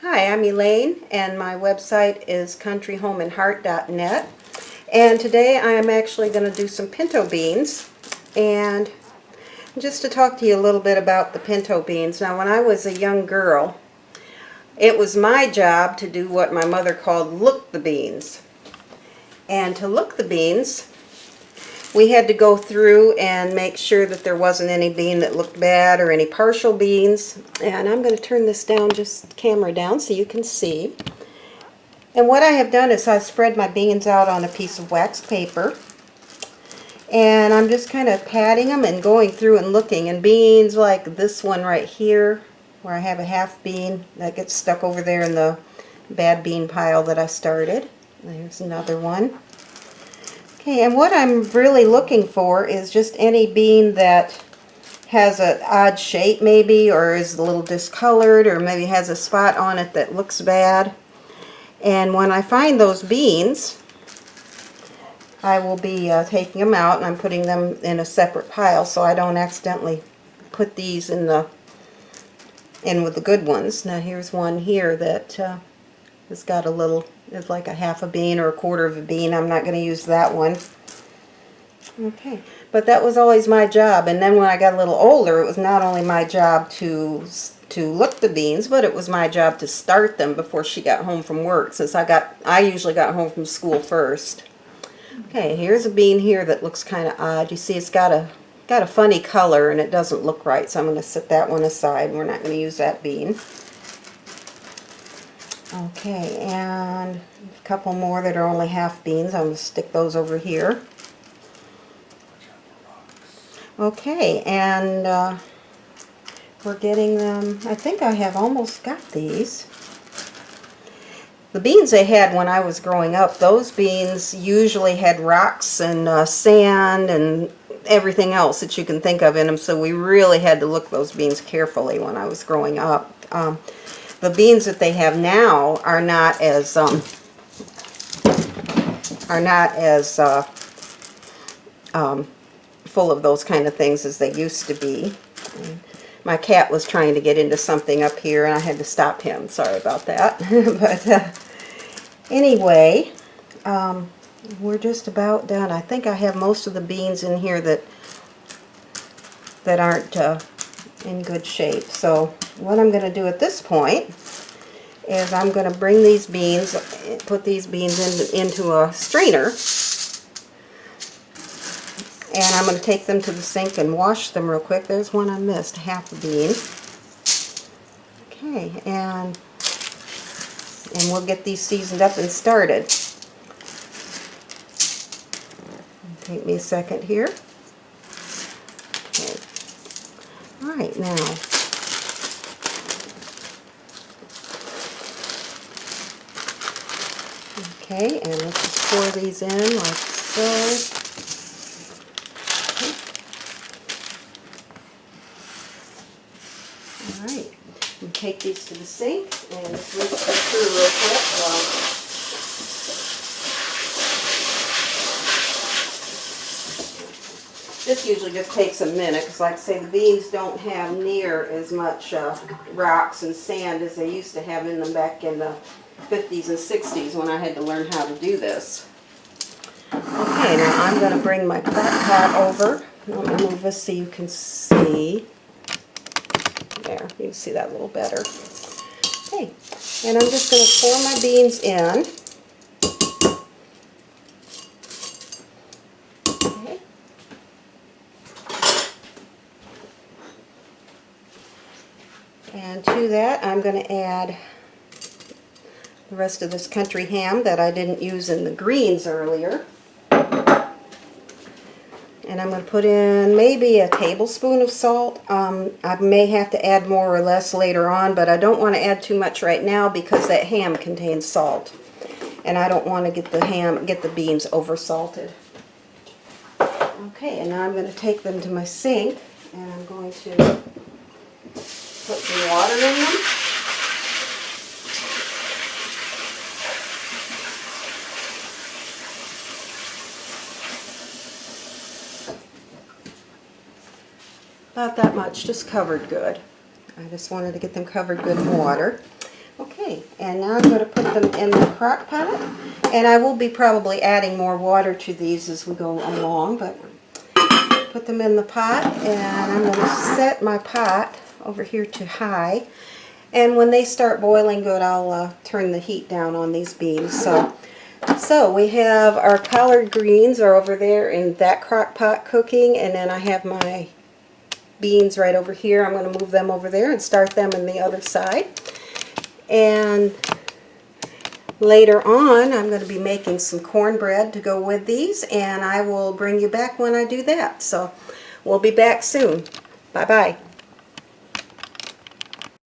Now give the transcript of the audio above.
Hi, I'm Elaine, and my website is countryhomeandheart.net. And today I am actually going to do some pinto beans. And just to talk to you a little bit about the pinto beans. Now, when I was a young girl, it was my job to do what my mother called look the beans. And to look the beans, we had to go through and make sure that there wasn't any bean that looked bad or any partial beans. And I'm going to turn this down, just camera down, so you can see. And what I have done is I spread my beans out on a piece of wax paper. And I'm just kind of patting them and going through and looking. And beans like this one right here, where I have a half bean, that gets stuck over there in the bad bean pile that I started. There's another one. Okay, and what I'm really looking for is just any bean that has an odd shape maybe, or is a little discolored, or maybe has a spot on it that looks bad. And when I find those beans, I will be taking them out, and I'm putting them in a separate pile so I don't accidentally put these in with the good ones. Now here's one here that has got a little, it's like a half a bean or a quarter of a bean. I'm not going to use that one. Okay, but that was always my job. And then when I got a little older, it was not only my job to look the beans, but it was my job to start them before she got home from work, since I usually got home from school first. Okay, here's a bean here that looks kind of odd. You see, it's got a funny color and it doesn't look right, so I'm going to set that one aside. We're not going to use that bean. Okay, and a couple more that are only half beans. I'm going to stick those over here. Okay, and we're getting them, I think I have almost got these. The beans they had when I was growing up, those beans usually had rocks and sand and everything else that you can think of in them, so we really had to look those beans carefully when I was growing up. The beans that they have now are not as full of those kind of things as they used to be. My cat was trying to get into something up here and I had to stop him. Sorry about that. But anyway, we're just about done. I think I have most of the beans in here that aren't in good shape. So what I'm going to do at this point is I'm going to bring these beans, put these beans into a strainer, and I'm going to take them to the sink and wash them real quick. There's one I missed, half a bean. Okay, and we'll get these seasoned up and started. Take me a second here. Okay. All right, now. Okay, and let's just pour these in like so. Alright, and take these to the sink and just rinse them through real quick. This usually just takes a minute because, like I say, the beans don't have near as much rocks and sand as they used to have in them back in the 50s and 60s when I had to learn how to do this. Okay, now I'm going to bring my crock pot over. Let me move this so you can see. There, you can see that a little better. Okay, and I'm just going to pour my beans in. Okay. And to that, I'm going to add the rest of this country ham that I didn't use in the greens earlier. And I'm going to put in maybe a tablespoon of salt. I may have to add more or less later on, but I don't want to add too much right now because that ham contains salt. And I don't want to get the beans over salted. Okay, and now I'm going to take them to my sink and I'm going to put some water in them. About that much, just covered good. I just wanted to get them covered good in water. Okay, Okay, and now I'm going to put them in the crock pot, and I will be probably adding more water to these as we go along, but put them in the pot, and I'm going to set my pot over here to high, and when they start boiling good, I'll turn the heat down on these beans. So we have our collard greens are over there in that crock pot cooking, and then I have my beans right over here. I'm going to move them over there and start them in the other side. And later on, I'm going to be making some cornbread to go with these, and I will bring you back when I do that. So we'll be back soon. Bye-bye.